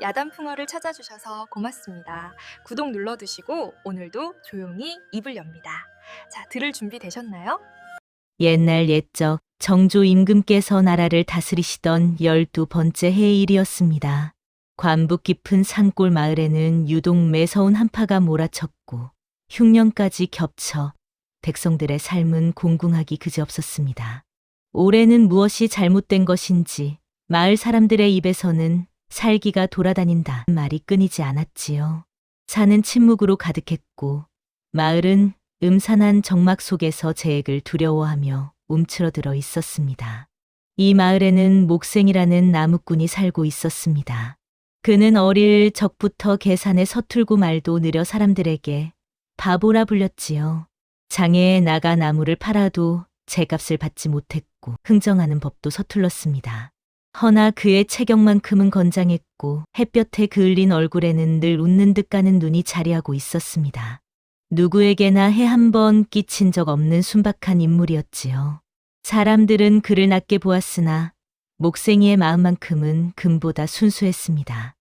야단풍어를 찾아주셔서 고맙습니다. 구독 눌러두시고 오늘도 조용히 입을 엽니다. 자, 들을 준비 되셨나요? 옛날 옛적 정조 임금께서 나라를 다스리시던 12번째 해일이었습니다. 관북 깊은 산골 마을에는 유독 매서운 한파가 몰아쳤고 흉년까지 겹쳐 백성들의 삶은 공궁하기 그지없었습니다. 올해는 무엇이 잘못된 것인지 마을 사람들의 입에서는 살기가 돌아다닌다 말이 끊이지 않았지요. 산은 침묵으로 가득했고 마을은 음산한 정막 속에서 재액을 두려워하며 움츠러들어 있었습니다. 이 마을에는 목생이라는 나무꾼이 살고 있었습니다. 그는 어릴 적부터 계산에 서툴고 말도 느려 사람들에게 바보라 불렸지요. 장애에 나가 나무를 팔아도 제값을 받지 못했고 흥정하는 법도 서툴렀습니다. 허나 그의 체격만큼은 건장했고 햇볕에 그을린 얼굴에는 늘 웃는 듯 가는 눈이 자리하고 있었습니다. 누구에게나 해 한 번 끼친 적 없는 순박한 인물이었지요. 사람들은 그를 낮게 보았으나 목생이의 마음만큼은 금보다 순수했습니다.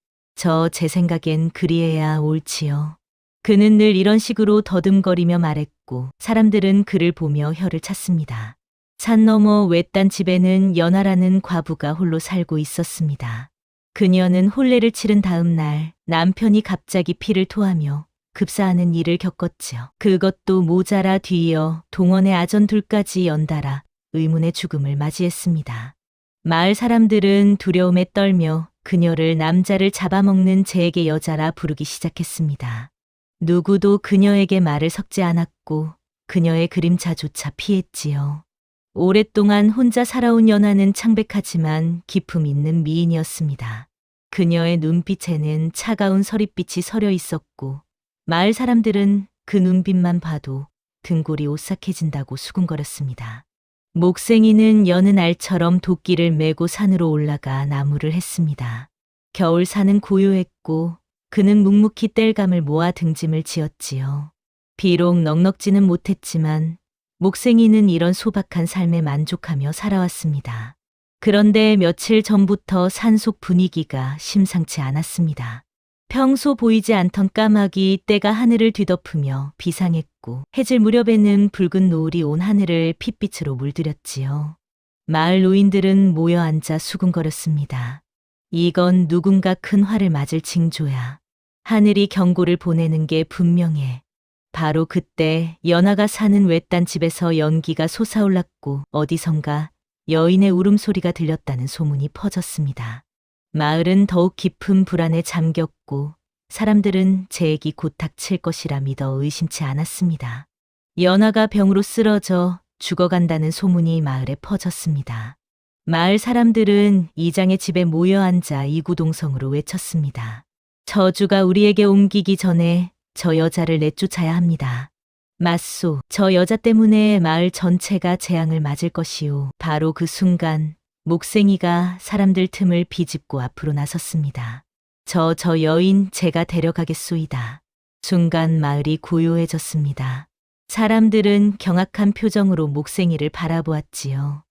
제 생각엔 그리해야 옳지요. 그는 늘 이런 식으로 더듬거리며 말했고 사람들은 그를 보며 혀를 찼습니다. 산 너머 외딴 집에는 연하라는 과부가 홀로 살고 있었습니다. 그녀는 혼례를 치른 다음 날 남편이 갑자기 피를 토하며 급사하는 일을 겪었지요. 그것도 모자라 뒤이어 동원의 아전 둘까지 연달아 의문의 죽음을 맞이했습니다. 마을 사람들은 두려움에 떨며 그녀를 남자를 잡아먹는 재에게 여자라 부르기 시작했습니다. 누구도 그녀에게 말을 섞지 않았고 그녀의 그림자조차 피했지요. 오랫동안 혼자 살아온 연하는 창백하지만 기품 있는 미인이었습니다. 그녀의 눈빛에는 차가운 서릿빛이 서려 있었고 마을 사람들은 그 눈빛만 봐도 등골이 오싹해진다고 수군거렸습니다. 목생이는 여는 알처럼 도끼를 메고 산으로 올라가 나무를 했습니다. 겨울 산은 고요했고 그는 묵묵히 땔감을 모아 등짐을 지었지요. 비록 넉넉지는 못했지만 목생이는 이런 소박한 삶에 만족하며 살아왔습니다. 그런데 며칠 전부터 산속 분위기가 심상치 않았습니다. 평소 보이지 않던 까마귀 떼가 하늘을 뒤덮으며 비상했고 해질 무렵에는 붉은 노을이 온 하늘을 핏빛으로 물들였지요. 마을 노인들은 모여 앉아 수군거렸습니다. 이건 누군가 큰 화를 맞을 징조야. 하늘이 경고를 보내는 게 분명해. 바로 그때 연하가 사는 외딴 집에서 연기가 솟아올랐고 어디선가 여인의 울음소리가 들렸다는 소문이 퍼졌습니다. 마을은 더욱 깊은 불안에 잠겼고 사람들은 재액이 곧 닥칠 것이라 믿어 의심치 않았습니다. 연하가 병으로 쓰러져 죽어간다는 소문이 마을에 퍼졌습니다. 마을 사람들은 이장의 집에 모여 앉아 이구동성으로 외쳤습니다. 저주가 우리에게 옮기기 전에 저 여자를 내쫓아야 합니다. 맞소, 저 여자 때문에 마을 전체가 재앙을 맞을 것이오. 바로 그 순간 목생이가 사람들 틈을 비집고 앞으로 나섰습니다. 저 여인 제가 데려가겠소이다. 순간 마을이 고요해졌습니다. 사람들은 경악한 표정으로 목생이를 바라보았지요.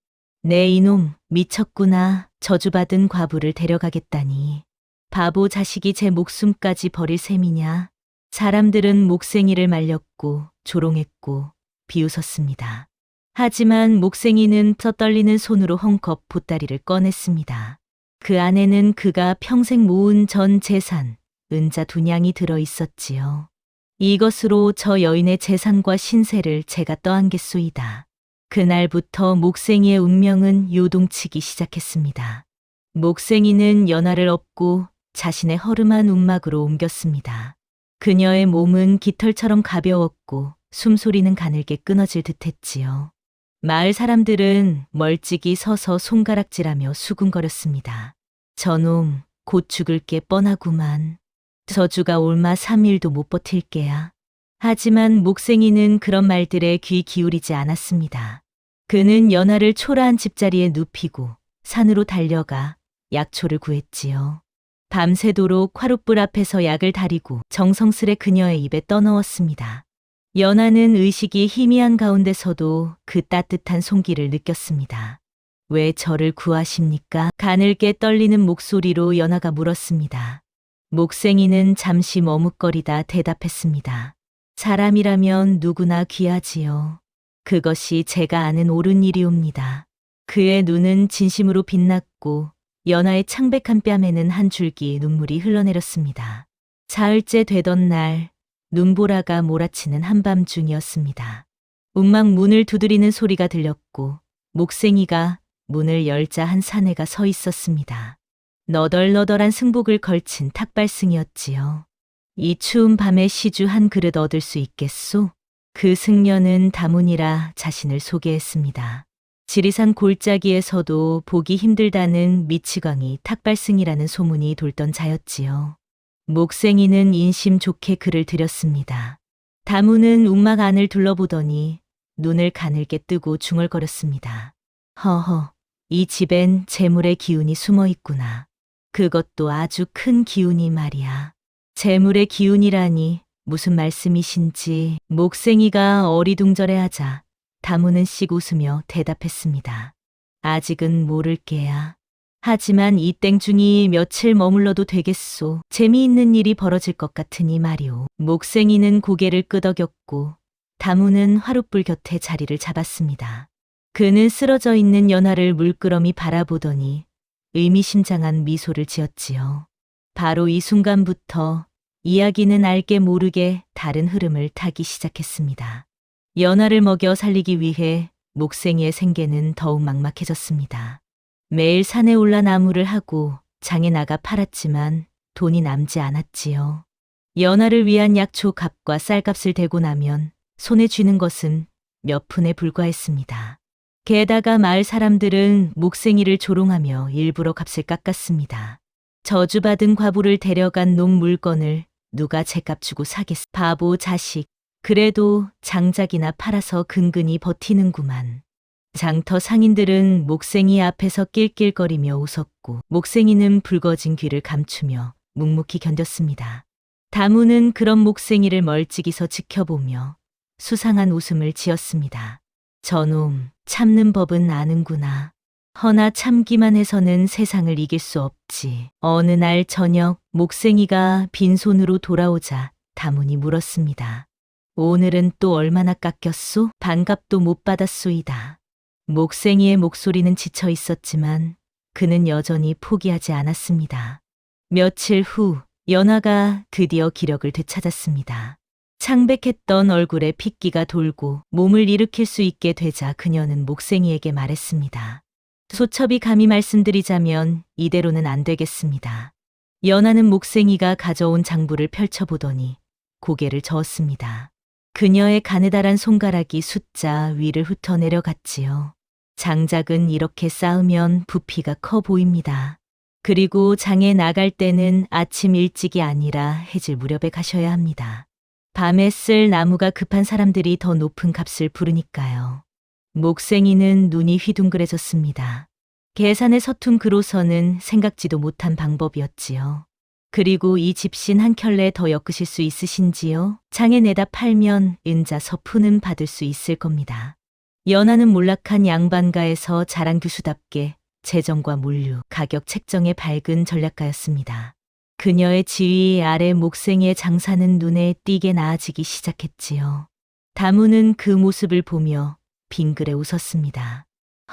내 이놈 미쳤구나. 저주받은 과부를 데려가겠다니. 바보 자식이 제 목숨까지 버릴 셈이냐. 사람들은 목생이를 말렸고 조롱했고 비웃었습니다. 하지만 목생이는 떨리는 손으로 헝겊 보따리를 꺼냈습니다. 그 안에는 그가 평생 모은 전 재산, 은자 2냥이 들어 있었지요. 이것으로 저 여인의 재산과 신세를 제가 떠안겠소이다. 그날부터 목생이의 운명은 요동치기 시작했습니다. 목생이는 연하를 업고 자신의 허름한 움막으로 옮겼습니다. 그녀의 몸은 깃털처럼 가벼웠고 숨소리는 가늘게 끊어질 듯했지요. 마을 사람들은 멀찍이 서서 손가락질하며 수군거렸습니다. 저놈 곧 죽을 게 뻔하구만. 저주가 올마 3일도 못 버틸 게야. 하지만 목생이는 그런 말들에 귀 기울이지 않았습니다. 그는 연하를 초라한 집자리에 눕히고 산으로 달려가 약초를 구했지요. 밤새도록 화룻불 앞에서 약을 다리고 정성스레 그녀의 입에 떠넣었습니다. 연하는 의식이 희미한 가운데서도 그 따뜻한 손길을 느꼈습니다. 왜 저를 구하십니까? 가늘게 떨리는 목소리로 연하가 물었습니다. 목생이는 잠시 머뭇거리다 대답했습니다. 사람이라면 누구나 귀하지요. 그것이 제가 아는 옳은 일이옵니다. 그의 눈은 진심으로 빛났고 연하의 창백한 뺨에는 한 줄기 눈물이 흘러내렸습니다. 사흘째 되던 날 눈보라가 몰아치는 한밤중이었습니다. 움막 문을 두드리는 소리가 들렸고 목생이가 문을 열자 한 사내가 서 있었습니다. 너덜너덜한 승복을 걸친 탁발승이었지요. 이 추운 밤에 시주 한 그릇 얻을 수 있겠소? 그 승려는 다문이라 자신을 소개했습니다. 지리산 골짜기에서도 보기 힘들다는 미치광이 탁발승이라는 소문이 돌던 자였지요. 목생이는 인심 좋게 그를 드렸습니다. 다문은 움막 안을 둘러보더니 눈을 가늘게 뜨고 중얼거렸습니다. 허허, 이 집엔 재물의 기운이 숨어 있구나. 그것도 아주 큰 기운이 말이야. 재물의 기운이라니 무슨 말씀이신지 목생이가 어리둥절해하자 다문은 씩 웃으며 대답했습니다. 아직은 모를 게야. 하지만 이 땡중이 며칠 머물러도 되겠소. 재미있는 일이 벌어질 것 같으니 말이오. 목생이는 고개를 끄덕였고 다문은 화롯불 곁에 자리를 잡았습니다. 그는 쓰러져 있는 연하를 물끄러미 바라보더니 의미심장한 미소를 지었지요. 바로 이 순간부터 이야기는 알게 모르게 다른 흐름을 타기 시작했습니다. 연하를 먹여 살리기 위해 목생이의 생계는 더욱 막막해졌습니다. 매일 산에 올라 나무를 하고 장에 나가 팔았지만 돈이 남지 않았지요. 연하를 위한 약초 값과 쌀값을 대고 나면 손에 쥐는 것은 몇 푼에 불과했습니다. 게다가 마을 사람들은 목생이를 조롱하며 일부러 값을 깎았습니다. 저주받은 과부를 데려간 놈 물건을 누가 제값 주고 사겠어. 바보 자식. 그래도 장작이나 팔아서 근근히 버티는구만. 장터 상인들은 목생이 앞에서 낄낄거리며 웃었고 목생이는 붉어진 귀를 감추며 묵묵히 견뎠습니다. 다문은 그런 목생이를 멀찍이서 지켜보며 수상한 웃음을 지었습니다. 저놈 참는 법은 아는구나. 허나 참기만 해서는 세상을 이길 수 없지. 어느 날 저녁 목생이가 빈손으로 돌아오자 다문이 물었습니다. 오늘은 또 얼마나 깎였소? 반값도 못 받았소이다. 목생이의 목소리는 지쳐 있었지만 그는 여전히 포기하지 않았습니다. 며칠 후 연하가 드디어 기력을 되찾았습니다. 창백했던 얼굴에 핏기가 돌고 몸을 일으킬 수 있게 되자 그녀는 목생이에게 말했습니다. 소첩이 감히 말씀드리자면 이대로는 안 되겠습니다. 연하는 목생이가 가져온 장부를 펼쳐보더니 고개를 저었습니다. 그녀의 가느다란 손가락이 숫자 위를 훑어 내려갔지요. 장작은 이렇게 쌓으면 부피가 커 보입니다. 그리고 장에 나갈 때는 아침 일찍이 아니라 해질 무렵에 가셔야 합니다. 밤에 쓸 나무가 급한 사람들이 더 높은 값을 부르니까요. 목생이는 눈이 휘둥그레졌습니다. 계산에 서툰 그로서는 생각지도 못한 방법이었지요. 그리고 이 집신 한 켤레 더 엮으실 수 있으신지요? 장에 내다 팔면 은자 서푼은 받을 수 있을 겁니다. 연하는 몰락한 양반가에서 자란 교수답게 재정과 물류, 가격 책정에 밝은 전략가였습니다. 그녀의 지휘 아래 목생이의 장사는 눈에 띄게 나아지기 시작했지요. 다문은 그 모습을 보며 빙그레 웃었습니다.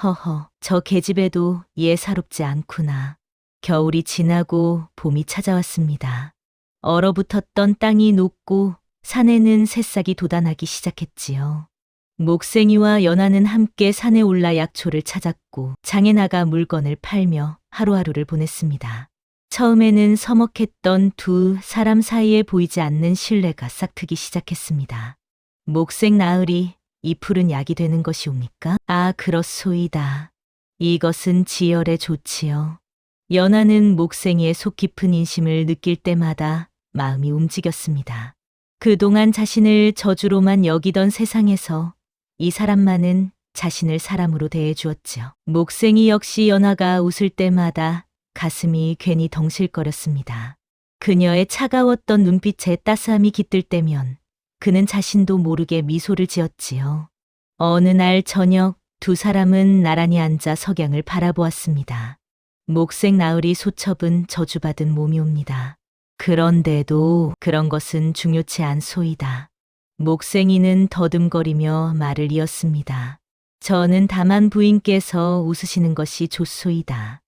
허허, 저 계집애도 예사롭지 않구나. 겨울이 지나고 봄이 찾아왔습니다. 얼어붙었던 땅이 녹고 산에는 새싹이 돋아나기 시작했지요. 목생이와 연하는 함께 산에 올라 약초를 찾았고 장에 나가 물건을 팔며 하루하루를 보냈습니다. 처음에는 서먹했던 두 사람 사이에 보이지 않는 신뢰가 싹트기 시작했습니다. 목생 나으리, 이 풀은 약이 되는 것이옵니까? 아, 그렇소이다. 이것은 지혈에 좋지요. 연하는 목생이의 속 깊은 인심을 느낄 때마다 마음이 움직였습니다. 그동안 자신을 저주로만 여기던 세상에서 이 사람만은 자신을 사람으로 대해주었지요. 목생이 역시 연하가 웃을 때마다 가슴이 괜히 덩실거렸습니다. 그녀의 차가웠던 눈빛에 따스함이 깃들 때면 그는 자신도 모르게 미소를 지었지요. 어느 날 저녁 두 사람은 나란히 앉아 석양을 바라보았습니다. 목생 나으리 소첩은 저주받은 몸이옵니다. 그런데도 그런 것은 중요치 않소이다. 목생이는 더듬거리며 말을 이었습니다. 저는 다만 부인께서 웃으시는 것이 좋소이다.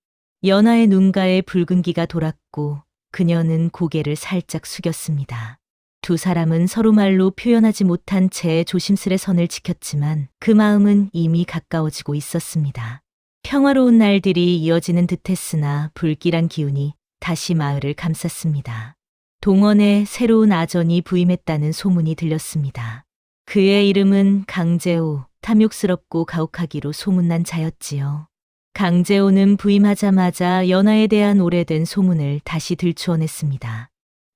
연하의 눈가에 붉은기가 돌았고 그녀는 고개를 살짝 숙였습니다. 두 사람은 서로 말로 표현하지 못한 채 조심스레 선을 지켰지만 그 마음은 이미 가까워지고 있었습니다. 평화로운 날들이 이어지는 듯했으나 불길한 기운이 다시 마을을 감쌌습니다. 동원에 새로운 아전이 부임했다는 소문이 들렸습니다. 그의 이름은 강재호, 탐욕스럽고 가혹하기로 소문난 자였지요. 강재호는 부임하자마자 연하에 대한 오래된 소문을 다시 들추어냈습니다.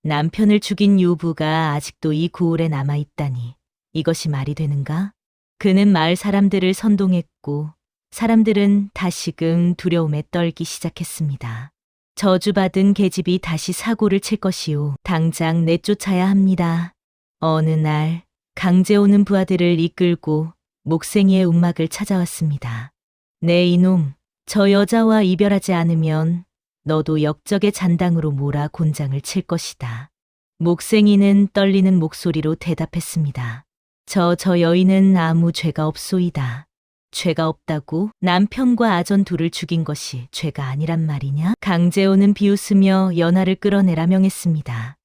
남편을 죽인 유부가 아직도 이 고을에 남아있다니 이것이 말이 되는가? 그는 마을 사람들을 선동했고 사람들은 다시금 두려움에 떨기 시작했습니다. 저주받은 계집이 다시 사고를 칠 것이오. 당장 내쫓아야 합니다. 어느 날 강재호는 부하들을 이끌고 목생이의 움막을 찾아왔습니다. 네 이놈, 저 여자와 이별하지 않으면 너도 역적의 잔당으로 몰아 곤장을 칠 것이다. 목생이는 떨리는 목소리로 대답했습니다. 저 여인은 아무 죄가 없소이다. 죄가 없다고? 남편과 아전 둘을 죽인 것이 죄가 아니란 말이냐? 강재호는 비웃으며 연하를 끌어내라 명했습니다.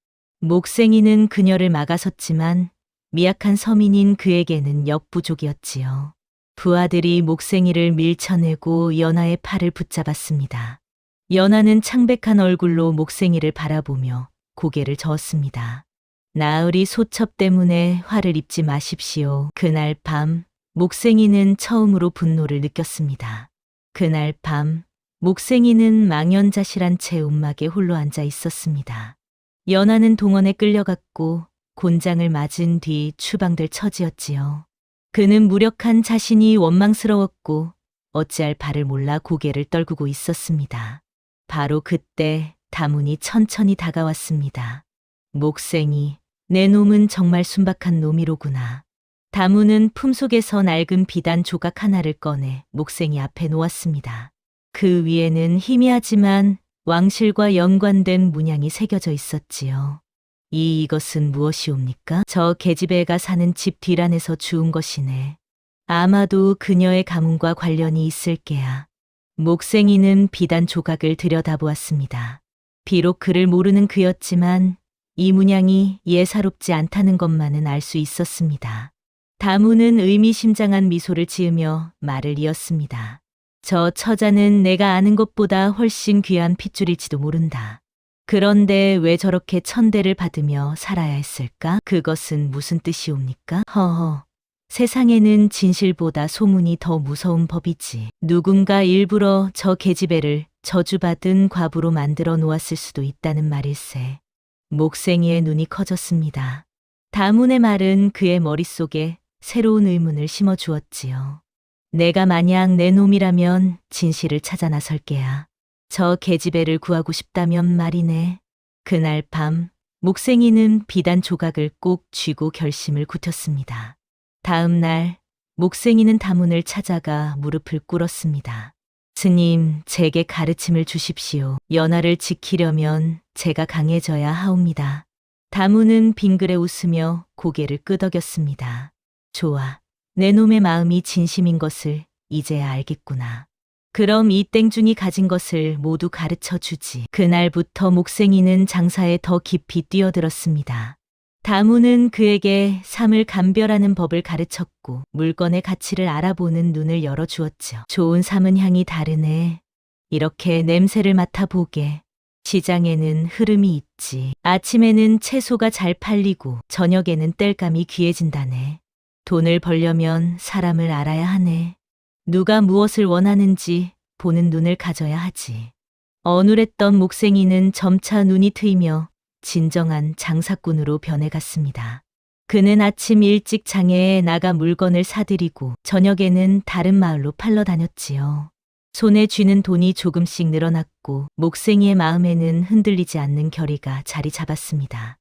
목생이는 그녀를 막아섰지만 미약한 서민인 그에게는 역부족이었지요. 부하들이 목생이를 밀쳐내고 연하의 팔을 붙잡았습니다. 연하는 창백한 얼굴로 목생이를 바라보며 고개를 저었습니다. 나으리 소첩 때문에 화를 입지 마십시오. 그날 밤 목생이는 처음으로 분노를 느꼈습니다. 그날 밤 목생이는 망연자실한 채 움막에 홀로 앉아 있었습니다. 연하는 동원에 끌려갔고 곤장을 맞은 뒤 추방될 처지였지요. 그는 무력한 자신이 원망스러웠고 어찌할 바를 몰라 고개를 떨구고 있었습니다. 바로 그때 다문이 천천히 다가왔습니다. 목생이, 내 놈은 정말 순박한 놈이로구나. 다문은 품속에서 낡은 비단 조각 하나를 꺼내 목생이 앞에 놓았습니다. 그 위에는 희미하지만 왕실과 연관된 문양이 새겨져 있었지요. 이것은 무엇이옵니까? 저 계집애가 사는 집 뒤란에서 주운 것이네. 아마도 그녀의 가문과 관련이 있을 게야. 목생이는 비단 조각을 들여다보았습니다. 비록 그를 모르는 그였지만 이 문양이 예사롭지 않다는 것만은 알 수 있었습니다. 다문은 의미심장한 미소를 지으며 말을 이었습니다. 저 처자는 내가 아는 것보다 훨씬 귀한 핏줄일지도 모른다. 그런데 왜 저렇게 천대를 받으며 살아야 했을까? 그것은 무슨 뜻이옵니까? 허허. 세상에는 진실보다 소문이 더 무서운 법이지. 누군가 일부러 저 계집애를 저주받은 과부로 만들어 놓았을 수도 있다는 말일세. 목생이의 눈이 커졌습니다. 다문의 말은 그의 머릿속에 새로운 의문을 심어주었지요. 내가 만약 내 놈이라면 진실을 찾아 나설 게야. 저 계집애를 구하고 싶다면 말이네. 그날 밤 목생이는 비단 조각을 꼭 쥐고 결심을 굳혔습니다. 다음 날 목생이는 다문을 찾아가 무릎을 꿇었습니다. 스님, 제게 가르침을 주십시오. 연하를 지키려면 제가 강해져야 하옵니다. 다문은 빙그레 웃으며 고개를 끄덕였습니다. 좋아. 내 놈의 마음이 진심인 것을 이제야 알겠구나. 그럼 이 땡중이 가진 것을 모두 가르쳐 주지. 그날부터 목생이는 장사에 더 깊이 뛰어들었습니다. 다문은 그에게 삶을 감별하는 법을 가르쳤고 물건의 가치를 알아보는 눈을 열어주었죠. 좋은 삶은 향이 다르네. 이렇게 냄새를 맡아보게. 시장에는 흐름이 있지. 아침에는 채소가 잘 팔리고 저녁에는 땔감이 귀해진다네. 돈을 벌려면 사람을 알아야 하네. 누가 무엇을 원하는지 보는 눈을 가져야 하지. 어눌했던 목생이는 점차 눈이 트이며 진정한 장사꾼으로 변해갔습니다. 그는 아침 일찍 장애에 나가 물건을 사들이고 저녁에는 다른 마을로 팔러 다녔지요. 손에 쥐는 돈이 조금씩 늘어났고 목생이의 마음에는 흔들리지 않는 결의가 자리 잡았습니다.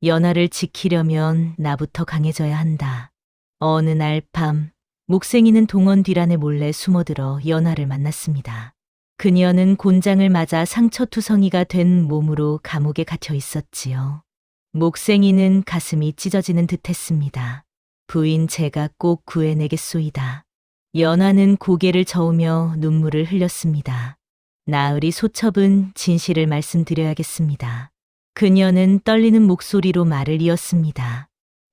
연하를 지키려면 나부터 강해져야 한다. 어느 날 밤 목생이는 동원 뒤란에 몰래 숨어들어 연하를 만났습니다. 그녀는 곤장을 맞아 상처투성이가 된 몸으로 감옥에 갇혀 있었지요. 목생이는 가슴이 찢어지는 듯했습니다. 부인 제가 꼭 구해내겠소이다. 연하는 고개를 저으며 눈물을 흘렸습니다. 나으리 소첩은 진실을 말씀드려야겠습니다. 그녀는 떨리는 목소리로 말을 이었습니다.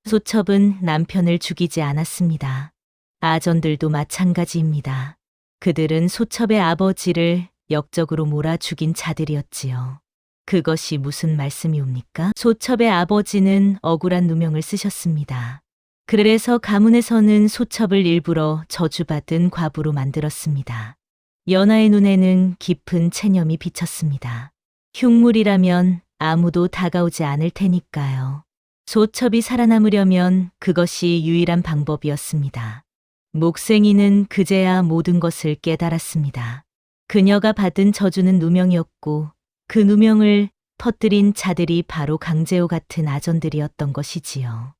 소첩은 남편을 죽이지 않았습니다. 아전들도 마찬가지입니다. 그들은 소첩의 아버지를 역적으로 몰아 죽인 자들이었지요. 그것이 무슨 말씀이옵니까? 소첩의 아버지는 억울한 누명을 쓰셨습니다. 그래서 가문에서는 소첩을 일부러 저주받은 과부로 만들었습니다. 연하의 눈에는 깊은 체념이 비쳤습니다. 흉물이라면 아무도 다가오지 않을 테니까요. 소첩이 살아남으려면 그것이 유일한 방법이었습니다. 목생이는 그제야 모든 것을 깨달았습니다. 그녀가 받은 저주는 누명이었고 그 누명을 퍼뜨린 자들이 바로 강재호 같은 아전들이었던 것이지요.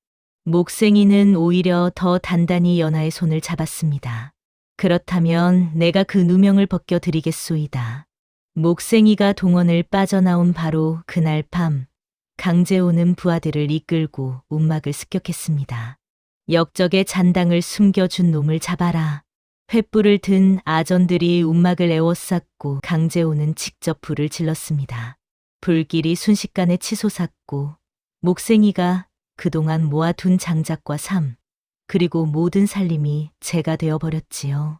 목생이는 오히려 더 단단히 연하의 손을 잡았습니다. 그렇다면 내가 그 누명을 벗겨드리겠소이다. 목생이가 동원을 빠져나온 바로 그날 밤 강재호는 부하들을 이끌고 움막을 습격했습니다. 역적의 잔당을 숨겨준 놈을 잡아라. 횃불을 든 아전들이 움막을 에워쌌고 강재호는 직접 불을 질렀습니다. 불길이 순식간에 치솟았고 목생이가 그동안 모아둔 장작과 삶, 그리고 모든 살림이 재가 되어버렸지요.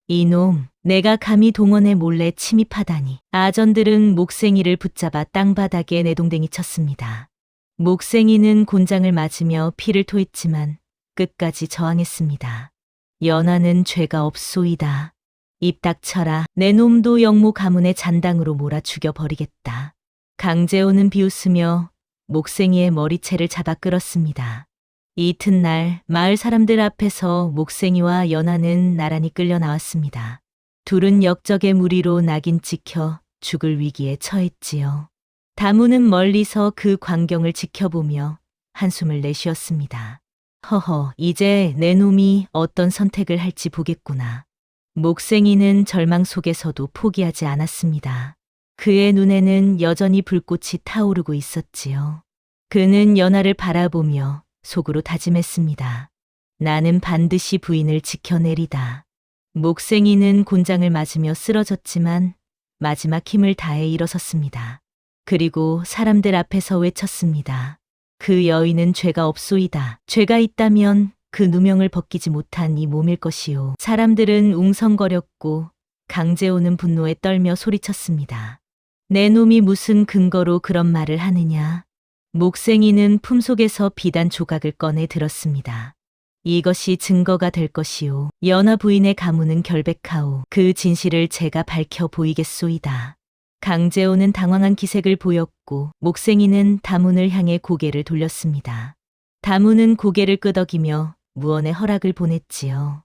이놈, 내가 감히 동원에 몰래 침입하다니. 아전들은 목생이를 붙잡아 땅바닥에 내동댕이 쳤습니다. 목생이는 곤장을 맞으며 피를 토했지만 끝까지 저항했습니다. 연하는 죄가 없소이다. 입 닥쳐라. 내 놈도 영모 가문의 잔당으로 몰아 죽여버리겠다. 강재호는 비웃으며 목생이의 머리채를 잡아 끌었습니다. 이튿날 마을 사람들 앞에서 목생이와 연하는 나란히 끌려 나왔습니다. 둘은 역적의 무리로 낙인 찍혀 죽을 위기에 처했지요. 다무는 멀리서 그 광경을 지켜보며 한숨을 내쉬었습니다. 허허, 이제 내 놈이 어떤 선택을 할지 보겠구나. 목생이는 절망 속에서도 포기하지 않았습니다. 그의 눈에는 여전히 불꽃이 타오르고 있었지요. 그는 연하를 바라보며 속으로 다짐했습니다. 나는 반드시 부인을 지켜내리다. 목생이는 곤장을 맞으며 쓰러졌지만 마지막 힘을 다해 일어섰습니다. 그리고 사람들 앞에서 외쳤습니다. 그 여인은 죄가 없소이다. 죄가 있다면 그 누명을 벗기지 못한 이 몸일 것이요. 사람들은 웅성거렸고 강재호는 분노에 떨며 소리쳤습니다. 내 놈이 무슨 근거로 그런 말을 하느냐. 목생이는 품속에서 비단 조각을 꺼내 들었습니다. 이것이 증거가 될 것이요. 연하 부인의 가문은 결백하오. 그 진실을 제가 밝혀 보이겠소이다. 강재호는 당황한 기색을 보였고 목생이는 다문을 향해 고개를 돌렸습니다. 다문은 고개를 끄덕이며 무언의 허락을 보냈지요.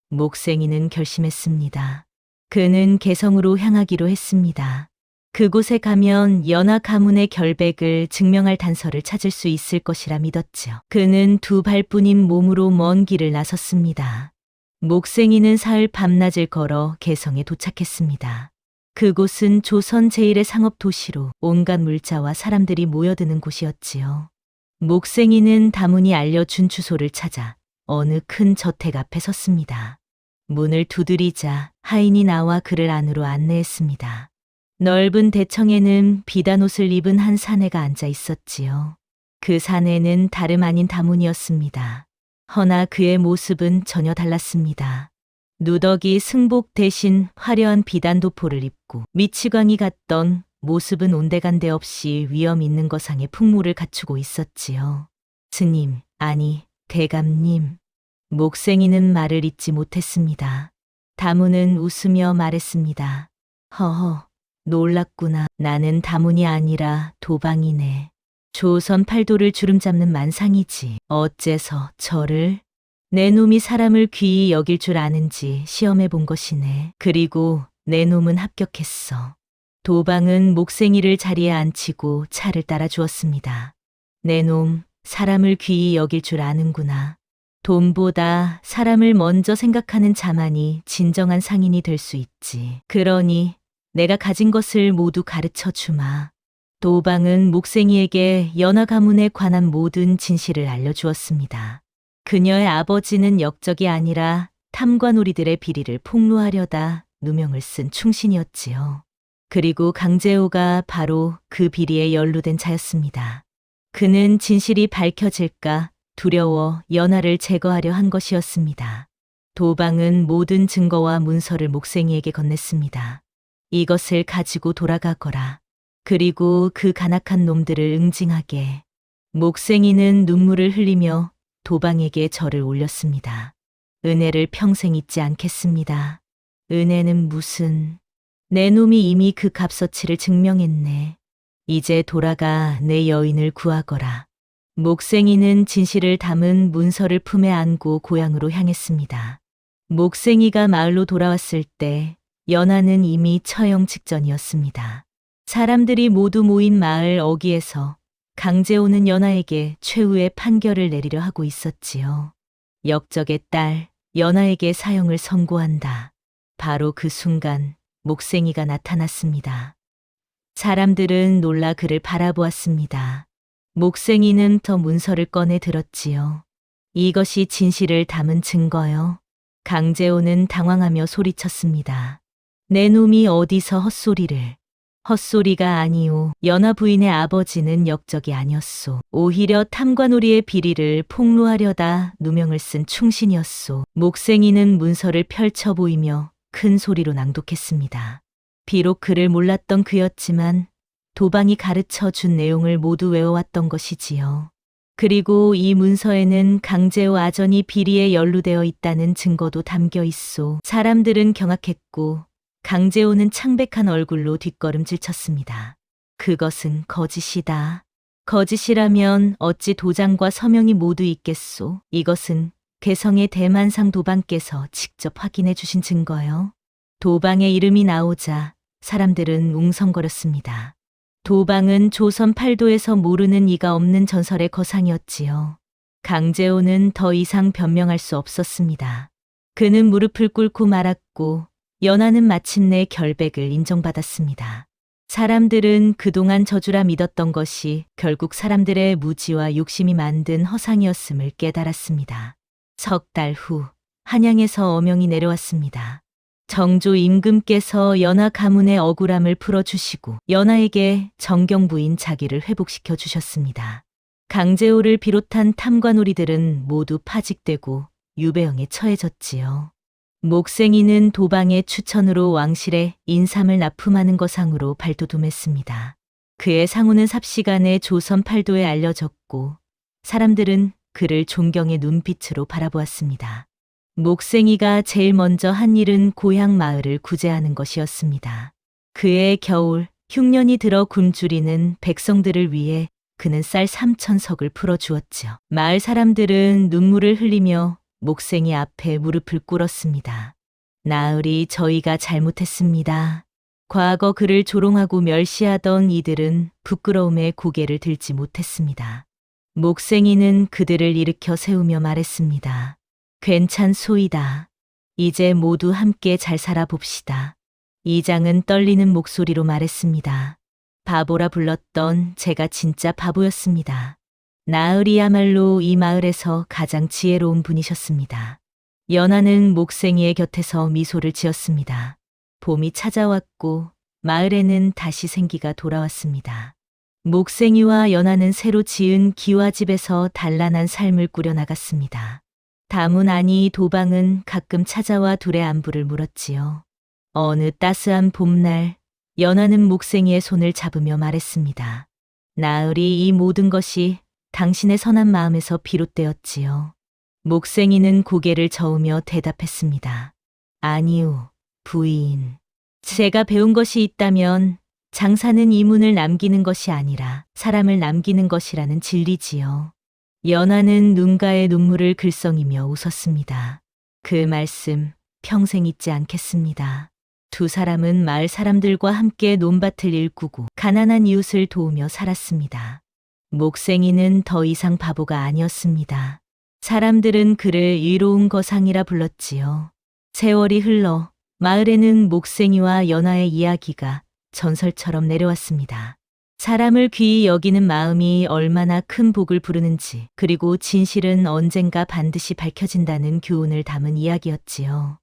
목생이는 결심했습니다. 그는 개성으로 향하기로 했습니다. 그곳에 가면 연하 가문의 결백을 증명할 단서를 찾을 수 있을 것이라 믿었지요. 그는 두 발뿐인 몸으로 먼 길을 나섰습니다. 목생이는 사흘 밤낮을 걸어 개성에 도착했습니다. 그곳은 조선 제1의 상업 도시로 온갖 물자와 사람들이 모여드는 곳이었지요. 목생이는 다문이 알려준 주소를 찾아 어느 큰 저택 앞에 섰습니다. 문을 두드리자 하인이 나와 그를 안으로 안내했습니다. 넓은 대청에는 비단 옷을 입은 한 사내가 앉아 있었지요. 그 사내는 다름 아닌 다문이었습니다. 허나 그의 모습은 전혀 달랐습니다. 누더기 승복 대신 화려한 비단 도포를 입고 미치광이 같던 모습은 온데간데 없이 위험 있는 거상의 풍모를 갖추고 있었지요. 스님, 아니, 대감님. 목생이는 말을 잇지 못했습니다. 다문은 웃으며 말했습니다. 허허, 놀랐구나. 나는 다문이 아니라 도방이네. 조선 팔도를 주름잡는 만상이지. 어째서 저를? 내 놈이 사람을 귀히 여길 줄 아는지 시험해 본 것이네. 그리고 내 놈은 합격했어. 도방은 목생이를 자리에 앉히고 차를 따라 주었습니다. 내 놈, 사람을 귀히 여길 줄 아는구나. 돈보다 사람을 먼저 생각하는 자만이 진정한 상인이 될 수 있지. 그러니 내가 가진 것을 모두 가르쳐 주마. 도방은 목생이에게 연하 가문에 관한 모든 진실을 알려주었습니다. 그녀의 아버지는 역적이 아니라 탐관오리들의 비리를 폭로하려다 누명을 쓴 충신이었지요. 그리고 강재호가 바로 그 비리에 연루된 자였습니다. 그는 진실이 밝혀질까 두려워 연하를 제거하려 한 것이었습니다. 도방은 모든 증거와 문서를 목생이에게 건넸습니다. 이것을 가지고 돌아가거라. 그리고 그 간악한 놈들을 응징하게. 목생이는 눈물을 흘리며 도방에게 절을 올렸습니다. 은혜를 평생 잊지 않겠습니다. 은혜는 무슨... 내 놈이 이미 그 값어치를 증명했네. 이제 돌아가 내 여인을 구하거라. 목생이는 진실을 담은 문서를 품에 안고 고향으로 향했습니다. 목생이가 마을로 돌아왔을 때 연하는 이미 처형 직전이었습니다. 사람들이 모두 모인 마을 어귀에서 강재호는 연하에게 최후의 판결을 내리려 하고 있었지요. 역적의 딸 연하에게 사형을 선고한다. 바로 그 순간 목생이가 나타났습니다. 사람들은 놀라 그를 바라보았습니다. 목생이는 더 문서를 꺼내 들었지요. 이것이 진실을 담은 증거요. 강재호는 당황하며 소리쳤습니다. 내 놈이 어디서 헛소리를. 헛소리가 아니오. 연하 부인의 아버지는 역적이 아니었소. 오히려 탐관오리의 비리를 폭로하려다 누명을 쓴 충신이었소. 목생이는 문서를 펼쳐 보이며 큰 소리로 낭독했습니다. 비록 그를 몰랐던 그였지만 도방이 가르쳐 준 내용을 모두 외워왔던 것이지요. 그리고 이 문서에는 강재호 아전이 비리에 연루되어 있다는 증거도 담겨 있소. 사람들은 경악했고 강재호는 창백한 얼굴로 뒷걸음질 쳤습니다. 그것은 거짓이다. 거짓이라면 어찌 도장과 서명이 모두 있겠소. 이것은 개성의 대만상 도방께서 직접 확인해 주신 증거요. 도방의 이름이 나오자 사람들은 웅성거렸습니다. 도방은 조선 팔도에서 모르는 이가 없는 전설의 거상이었지요. 강재호는 더 이상 변명할 수 없었습니다. 그는 무릎을 꿇고 말았고 연하는 마침내 결백을 인정받았습니다. 사람들은 그동안 저주라 믿었던 것이 결국 사람들의 무지와 욕심이 만든 허상이었음을 깨달았습니다. 석 달 후 한양에서 어명이 내려왔습니다. 정조 임금께서 연하 가문의 억울함을 풀어주시고 연하에게 정경부인 자기를 회복시켜 주셨습니다. 강재호를 비롯한 탐관오리들은 모두 파직되고 유배형에 처해졌지요. 목생이는 도방의 추천으로 왕실에 인삼을 납품하는 거상으로 발돋움했습니다. 그의 상호는 삽시간에 조선 팔도에 알려졌고 사람들은 그를 존경의 눈빛으로 바라보았습니다. 목생이가 제일 먼저 한 일은 고향 마을을 구제하는 것이었습니다. 그해 겨울 흉년이 들어 굶주리는 백성들을 위해 그는 쌀 3,000석을 풀어주었지요. 마을 사람들은 눈물을 흘리며 목생이 앞에 무릎을 꿇었습니다. 나으리 저희가 잘못했습니다. 과거 그를 조롱하고 멸시하던 이들은 부끄러움에 고개를 들지 못했습니다. 목생이는 그들을 일으켜 세우며 말했습니다. 괜찮소이다. 이제 모두 함께 잘 살아봅시다. 이장은 떨리는 목소리로 말했습니다. 바보라 불렀던 제가 진짜 바보였습니다. 나으리야말로 이 마을에서 가장 지혜로운 분이셨습니다. 연하는 목생이의 곁에서 미소를 지었습니다. 봄이 찾아왔고 마을에는 다시 생기가 돌아왔습니다. 목생이와 연하는 새로 지은 기와집에서 단란한 삶을 꾸려나갔습니다. 다문 아니 도방은 가끔 찾아와 둘의 안부를 물었지요. 어느 따스한 봄날 연하는 목생이의 손을 잡으며 말했습니다. 나으리 이 모든 것이 당신의 선한 마음에서 비롯되었지요. 목생이는 고개를 저으며 대답했습니다. 아니요, 부인. 제가 배운 것이 있다면 장사는 이문을 남기는 것이 아니라 사람을 남기는 것이라는 진리지요. 연하는 눈가에 눈물을 글썽이며 웃었습니다. 그 말씀 평생 잊지 않겠습니다. 두 사람은 마을 사람들과 함께 논밭을 일구고 가난한 이웃을 도우며 살았습니다. 목생이는 더 이상 바보가 아니었습니다. 사람들은 그를 의로운 거상이라 불렀지요. 세월이 흘러 마을에는 목생이와 연화의 이야기가 전설처럼 내려왔습니다. 사람을 귀히 여기는 마음이 얼마나 큰 복을 부르는지, 그리고 진실은 언젠가 반드시 밝혀진다는 교훈을 담은 이야기였지요.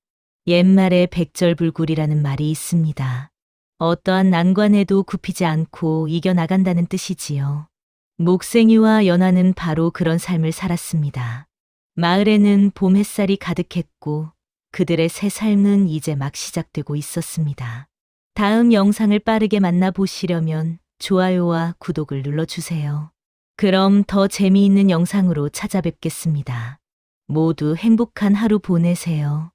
옛말에 백절불굴이라는 말이 있습니다. 어떠한 난관에도 굽히지 않고 이겨나간다는 뜻이지요. 목생이와 연화는 바로 그런 삶을 살았습니다. 마을에는 봄 햇살이 가득했고 그들의 새 삶은 이제 막 시작되고 있었습니다. 다음 영상을 빠르게 만나보시려면 좋아요와 구독을 눌러주세요. 그럼 더 재미있는 영상으로 찾아뵙겠습니다. 모두 행복한 하루 보내세요.